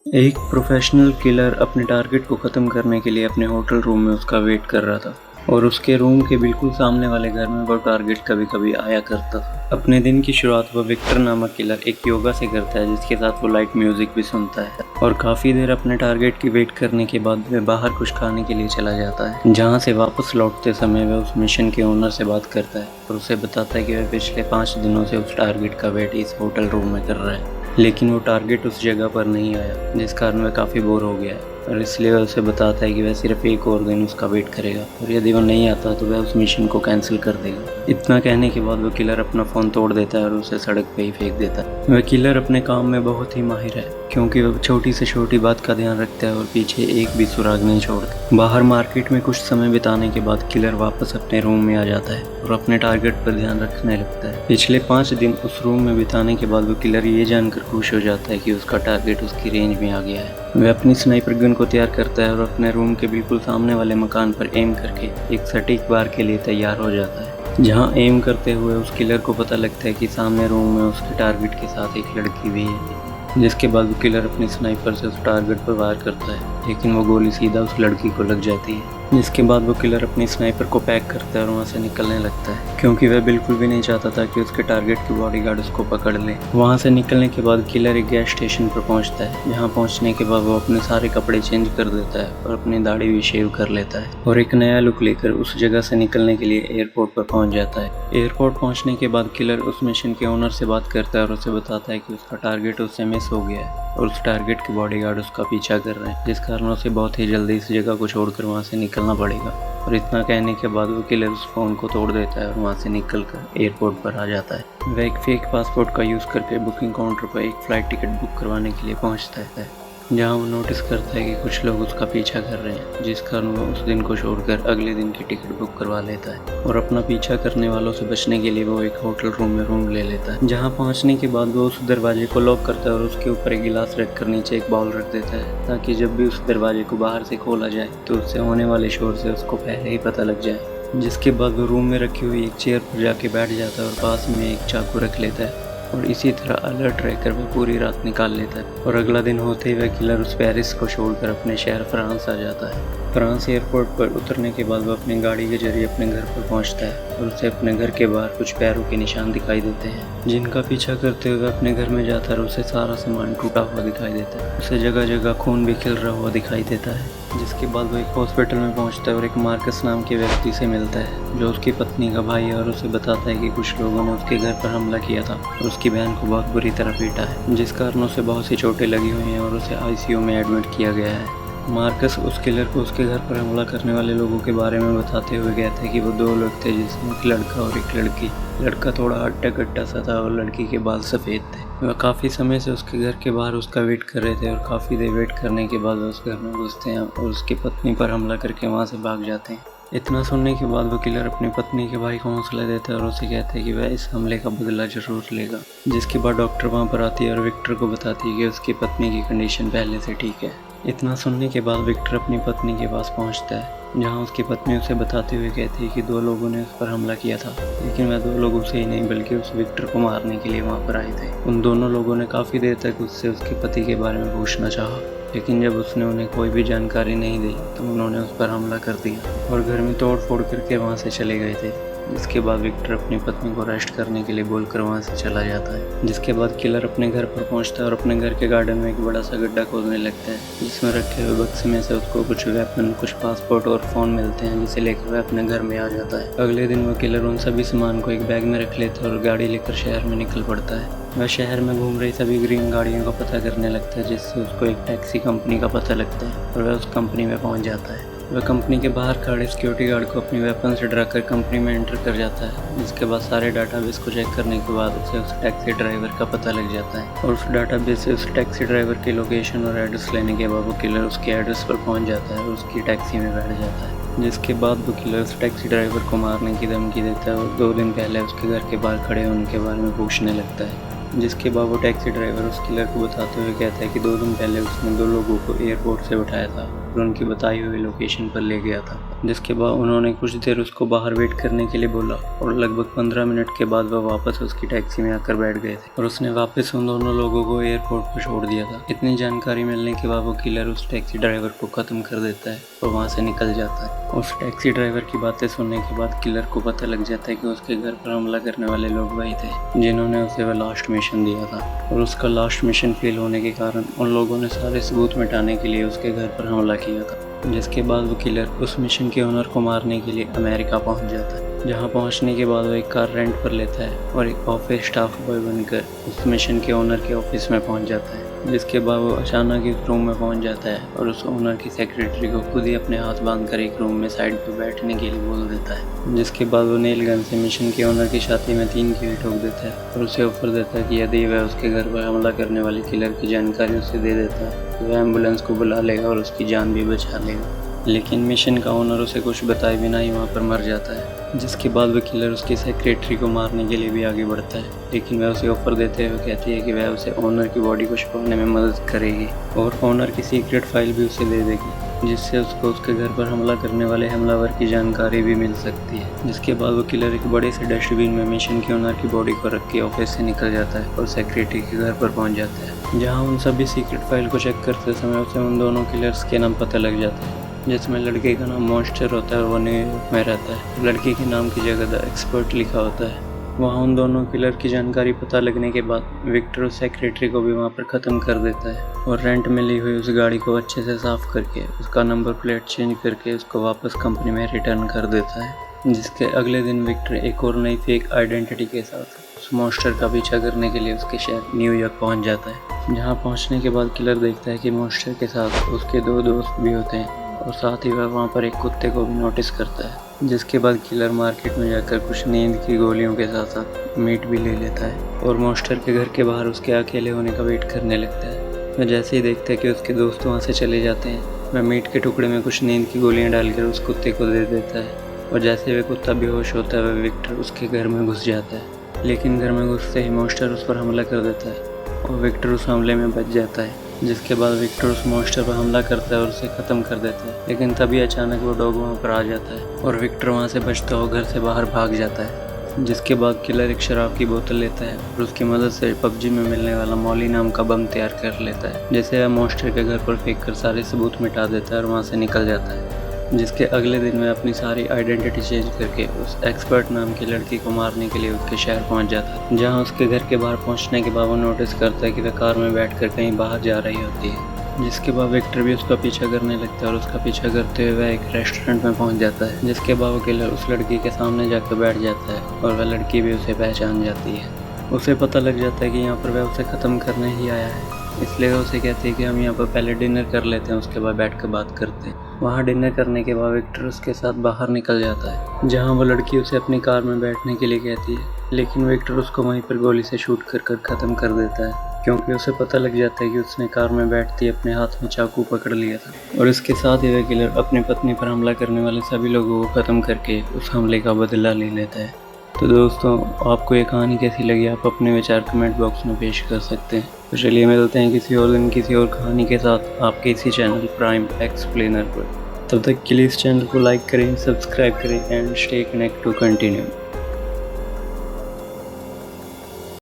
एक professional killer अपने target को ख़त्म करने के लिए अपने होटल रूम में उसका वेट कर रहा था और उसके रूम के बिल्कुल सामने वाले घर में वो टारगेट कभी कभी आया करता था। अपने दिन की शुरुआत वो विक्टर नामक किलर एक योगा से करता है, जिसके साथ वो लाइट म्यूजिक भी सुनता है और काफ़ी देर अपने टारगेट की वेट करने के बाद वह बाहर कुछ खाने के लिए चला जाता है, जहाँ से वापस लौटते समय वह उस मिशन के ओनर से बात करता है और उसे बताता है कि वह पिछले 5 दिनों से उस टारगेट का वेट इस होटल रूम में कर रहा है, लेकिन वो टारगेट उस जगह पर नहीं आया, जिस कारण वह काफ़ी बोर हो गया है और इसलिए वह उसे बताता है कि वह सिर्फ एक और दिन उसका वेट करेगा और यदि वो नहीं आता तो वह उस मिशन को कैंसिल कर देगा। इतना कहने के बाद वो किलर अपना फ़ोन तोड़ देता है और उसे सड़क पे ही फेंक देता है। वह किलर अपने काम में बहुत ही माहिर है, क्योंकि वह छोटी से छोटी बात का ध्यान रखता है और पीछे एक भी सुराग नहीं छोड़ता। बाहर मार्केट में कुछ समय बिताने के बाद किलर वापस अपने रूम में आ जाता है और अपने टारगेट पर ध्यान रखने लगता है। पिछले 5 दिन उस रूम में बिताने के बाद वो किलर ये जानकर खुश हो जाता है कि उसका टारगेट उसकी रेंज में आ गया है। वह अपनी स्नाइपर गन को तैयार करता है और अपने रूम के बिल्कुल सामने वाले मकान पर एम करके एक सटीक वार के लिए तैयार हो जाता है। जहां एम करते हुए उस किलर को पता लगता है कि सामने रूम में उसके टारगेट के साथ एक लड़की भी है, जिसके बाद वो किलर अपनी स्नाइपर से उस टारगेट पर वार करता है, लेकिन वो गोली सीधा उस लड़की को लग जाती है। जिसके बाद वो किलर अपनी स्नाइपर को पैक करता है और वहाँ से निकलने लगता है, क्योंकि वह बिल्कुल भी नहीं चाहता था कि उसके टारगेट की बॉडीगार्ड उसको पकड़ ले। वहाँ से निकलने के बाद किलर एक गैस स्टेशन पर पहुँचता है, जहाँ पहुँचने के बाद वो अपने सारे कपड़े चेंज कर देता है और अपनी दाढ़ी भी शेव कर लेता है और एक नया लुक लेकर उस जगह से निकलने के लिए एयरपोर्ट पर पहुँच जाता है। एयरपोर्ट पहुँचने के बाद किलर उस मिशन के ओनर से बात करता है और उसे बताता है कि उसका टारगेट उससे मिस हो गया है और उस टारगेट के बॉडीगार्ड उसका पीछा कर रहे हैं, जिस कारण उसे बहुत ही जल्दी इस जगह को छोड़कर वहाँ से निकलना पड़ेगा। और इतना कहने के बाद वो किलर उस फ़ोन को तोड़ देता है और वहाँ से निकलकर एयरपोर्ट पर आ जाता है। वह एक फेक पासपोर्ट का यूज़ करके बुकिंग काउंटर पर एक फ़्लाइट टिकट बुक करवाने के लिए पहुँचता है, जहाँ वो नोटिस करता है कि कुछ लोग उसका पीछा कर रहे हैं, जिस कारण वो उस दिन को छोड़कर अगले दिन की टिकट बुक करवा लेता है और अपना पीछा करने वालों से बचने के लिए वो एक होटल रूम में रूम ले लेता है। जहाँ पहुँचने के बाद वो उस दरवाजे को लॉक करता है और उसके ऊपर एक गिलास रखकर नीचे एक बाउल रख देता है, ताकि जब भी उस दरवाजे को बाहर से खोला जाए तो उससे होने वाले शोर से उसको पहले ही पता लग जाए। जिसके बाद वो रूम में रखी हुई एक चेयर पर जाके बैठ जाता है और पास में एक चाकू रख लेता है और इसी तरह अलर्ट रहकर वह पूरी रात निकाल लेता है। और अगला दिन होते ही वह किलर उस पेरिस को छोड़कर अपने शहर फ्रांस आ जाता है। फ्रांस एयरपोर्ट पर उतरने के बाद वह अपनी गाड़ी के जरिए अपने घर पर पहुंचता है और उसे अपने घर के बाहर कुछ पैरों के निशान दिखाई देते हैं, जिनका पीछा करते हुए अपने घर में जाता है और उसे सारा सामान टूटा हुआ दिखाई देता है। उसे जगह जगह खून भी खिल रहा हुआ दिखाई देता है। जिसके बाद वो एक हॉस्पिटल में पहुंचता है और एक मार्कस नाम के व्यक्ति से मिलता है, जो उसकी पत्नी का भाई है, और उसे बताता है कि कुछ लोगों ने उसके घर पर हमला किया था और उसकी बहन को बहुत बुरी तरह पीटा है, जिस कारण उसे बहुत सी चोटें लगी हुई हैं और उसे आईसीयू में एडमिट किया गया है। मार्कस उस किलर को उसके घर पर हमला करने वाले लोगों के बारे में बताते हुए कहते हैं कि वो 2 लोग थे, जिसमें एक लड़का और एक लड़की। लड़का थोड़ा हट्टा कट्टा सा था और लड़की के बाल सफ़ेद थे। वह काफ़ी समय से उसके घर के बाहर उसका वेट कर रहे थे और काफ़ी देर वेट करने के बाद उस घर में घुसते हैं और उसकी पत्नी पर हमला करके वहाँ से भाग जाते हैं। इतना सुनने के बाद वो किलर अपनी पत्नी के भाई को हौसला देता है और उसे कहता है कि वह इस हमले का बदला जरूर लेगा। जिसके बाद डॉक्टर वहाँ पर आती है और विक्टर को बताती है कि उसकी पत्नी की कंडीशन पहले से ठीक है। इतना सुनने के बाद विक्टर अपनी पत्नी के पास पहुँचता है, जहाँ उसकी पत्नी उसे बताते हुए कहती है कि 2 लोगों ने उस पर हमला किया था, लेकिन वह 2 लोग उसे ही नहीं बल्कि उस विक्टर को मारने के लिए वहाँ पर आए थे। उन दोनों लोगों ने काफ़ी देर तक उससे उसके पति के बारे में पूछना चाहा, लेकिन जब उसने उन्हें कोई भी जानकारी नहीं दी तो उन्होंने उस पर हमला कर दिया और घर में तोड़ फोड़ करके वहाँ से चले गए थे। जिसके बाद विक्टर अपनी पत्नी को रेस्ट करने के लिए बोलकर वहाँ से चला जाता है। जिसके बाद किलर अपने घर पर पहुँचता है और अपने घर के गार्डन में एक बड़ा सा गड्ढा खोदने लगता है, जिसमें रखे हुए बक्से में से उसको कुछ वेपन, कुछ पासपोर्ट और फ़ोन मिलते हैं, जिसे लेकर वह अपने घर में आ जाता है। अगले दिन वो किलर उन सभी सामान को एक बैग में रख लेता है और गाड़ी लेकर शहर में निकल पड़ता है। वह शहर में घूम रही सभी ग्रीन गाड़ियों का पता करने लगता है, जिससे उसको एक टैक्सी कंपनी का पता लगता है और वह उस कंपनी में पहुँच जाता है। वह कंपनी के बाहर खड़े सिक्योरिटी गार्ड को अपनी वेपन से डराकर कंपनी में एंटर कर जाता है। जिसके बाद सारे डाटाबेस को चेक करने के बाद उसे उस टैक्सी ड्राइवर का पता लग जाता है और उस डाटाबेस से उस टैक्सी ड्राइवर की लोकेशन और एड्रेस लेने के बाद वो किलर उसके एड्रेस पर पहुंच जाता है और उसकी टैक्सी में बैठ जाता है। जिसके बाद वो किलर उस टैक्सी ड्राइवर को मारने की धमकी देता है और 2 दिन पहले उसके घर के बाहर खड़े होने के बारे में पूछने लगता है। जिसके बाद वो टैक्सी ड्राइवर उस किलर को बताते हुए कहता है कि 2 दिन पहले उसने 2 लोगों को एयरपोर्ट से उठाया था पर उनकी बताई हुई लोकेशन पर ले गया था, जिसके बाद उन्होंने कुछ देर उसको बाहर वेट करने के लिए बोला और लगभग 15 मिनट के बाद वह वापस उसकी टैक्सी में आकर बैठ गए थे और उसने वापस उन दोनों लोगों को एयरपोर्ट पर छोड़ दिया था। इतनी जानकारी मिलने के बाद वो किलर उस टैक्सी ड्राइवर को खत्म कर देता है और वहाँ से निकल जाता है। उस टैक्सी ड्राइवर की बातें सुनने के बाद किलर को पता लग जाता है कि उसके घर पर हमला करने वाले लोग वही थे जिन्होंने उसे वह लास्ट मिशन दिया था, और उसका लास्ट मिशन फेल होने के कारण उन लोगों ने सारे सबूत मिटाने के लिए उसके घर पर हमला किया था। जिसके बाद वो किलर उस मिशन के ओनर को मारने के लिए अमेरिका पहुंच जाता है, जहां पहुंचने के बाद वो एक कार रेंट पर लेता है और एक ऑफिस स्टाफ बॉय बनकर उस मिशन के ओनर के ऑफिस में पहुंच जाता है। जिसके बाद वो अचानक एक रूम में पहुंच जाता है और उस ओनर की सेक्रेटरी को खुद ही अपने हाथ बांधकर एक रूम में साइड पर बैठने के लिए बोल देता है। जिसके बाद वो नेल गन से मिशन के ओनर की छाती में 3 कील ठोक देता है और उसे ऑफर देता है कि यदि वह उसके घर पर हमला करने वाले किलर की जानकारी उसे दे देता है तो वह एम्बुलेंस को बुला लेगा और उसकी जान भी बचा लेगा। लेकिन मिशन का ओनर उसे कुछ बताए बिना ही वहाँ पर मर जाता है। जिसके बाद वह किलर उसकी सेक्रेटरी को मारने के लिए भी आगे बढ़ता है, लेकिन वह उसे ऑफर देते हुए कहती है कि वह उसे ओनर की बॉडी को छुपाने में मदद करेगी और ओनर की सीक्रेट फाइल भी उसे दे देगी, जिससे उसको उसके घर पर हमला करने वाले हमलावर की जानकारी भी मिल सकती है। जिसके बाद वो किलर एक बड़े से डस्टबिन में मिशन के ओनर की बॉडी को रख के ऑफिस से निकल जाता है और सेक्रेटरी के घर पर पहुंच जाता है, जहां उन सभी सीक्रेट फाइल को चेक करते समय उसे उन दोनों किलर्स के नाम पता लग जाता है, जिसमें लड़के का नाम मॉन्स्टर होता है और वो न्यूयॉर्क में रहता है। लड़की के नाम की जगह द एक्सपर्ट लिखा होता है। वहाँ उन दोनों किलर की जानकारी पता लगने के बाद विक्टर उस सेक्रेटरी को भी वहाँ पर ख़त्म कर देता है और रेंट में ली हुई उस गाड़ी को अच्छे से साफ़ करके उसका नंबर प्लेट चेंज करके उसको वापस कंपनी में रिटर्न कर देता है। जिसके अगले दिन विक्टर एक और नई फेक आइडेंटिटी के साथ उस मॉन्स्टर का पीछा करने के लिए उसके शहर न्यूयॉर्क पहुँच जाता है, जहाँ पहुँचने के बाद किलर देखता है कि मॉन्स्टर के साथ उसके 2 दोस्त भी होते हैं और साथ ही वह वहाँ पर एक कुत्ते को भी नोटिस करता है। जिसके बाद किलर मार्केट में जाकर कुछ नींद की गोलियों के साथ साथ मीट भी ले लेता है और मॉन्स्टर के घर के बाहर उसके अकेले होने का वेट करने लगता है। वह जैसे ही देखता है कि उसके दोस्त वहाँ से चले जाते हैं, वह मीट के टुकड़े में कुछ नींद की गोलियाँ डालकर उस कुत्ते को दे देता है और जैसे वह कुत्ता बेहोश होता है वह विक्टर उसके घर में घुस जाता है। लेकिन घर में घुसते ही मॉन्स्टर उस पर हमला कर देता है और विक्टर उस हमले में बच जाता है। जिसके बाद विक्टर उस मॉन्स्टर पर हमला करता है और उसे ख़त्म कर देता है, लेकिन तभी अचानक वो डॉग वहाँ पर आ जाता है और विक्टर वहाँ से बचता हुआ घर से बाहर भाग जाता है। जिसके बाद किलर एक शराब की बोतल लेता है और उसकी मदद से पबजी में मिलने वाला मॉली नाम का बम तैयार कर लेता है, जिसे वह मॉन्स्टर के घर पर फेंक कर सारे सबूत मिटा देता है और वहाँ से निकल जाता है। जिसके अगले दिन में अपनी सारी आइडेंटिटी चेंज करके उस एक्सपर्ट नाम की लड़की को मारने के लिए उसके शहर पहुंच जाता है, जहां उसके घर के बाहर पहुंचने के बाद वो नोटिस करता है कि वह कार में बैठकर कहीं बाहर जा रही होती है। जिसके बाद विक्टर भी उसका पीछा करने लगता है और उसका पीछा करते हुए वह एक रेस्टोरेंट में पहुंच जाता है। जिसके बाद वो किलर उस लड़की के सामने जाकर बैठ जाता है और वह लड़की भी उसे पहचान जाती है। उसे पता लग जाता है कि यहाँ पर वह उसे ख़त्म करने ही आया है, इसलिए वह उसे कहती है कि हम यहाँ पर पहले डिनर कर लेते हैं, उसके बाद बैठ कर बात करते हैं। वहाँ डिनर करने के बाद विक्टर उसके साथ बाहर निकल जाता है, जहाँ वो लड़की उसे अपनी कार में बैठने के लिए कहती है, लेकिन विक्टर उसको वहीं पर गोली से शूट कर ख़त्म कर देता है, क्योंकि उसे पता लग जाता है कि उसने कार में बैठते अपने हाथ में चाकू पकड़ लिया था। और इसके साथ ही वह किलर अपनी पत्नी पर हमला करने वाले सभी लोगों को ख़त्म करके उस हमले का बदला ले लेता है। तो दोस्तों, आपको ये कहानी कैसी लगी आप अपने विचार कमेंट बॉक्स में पेश कर सकते हैं। तो चलिए मिलते हैं किसी और दिन किसी और कहानी के साथ आपके इसी चैनल प्राइम एक्सप्लेनर पर। तब तक के लिए इस चैनल को लाइक करें, सब्सक्राइब करें and stay connect to continue.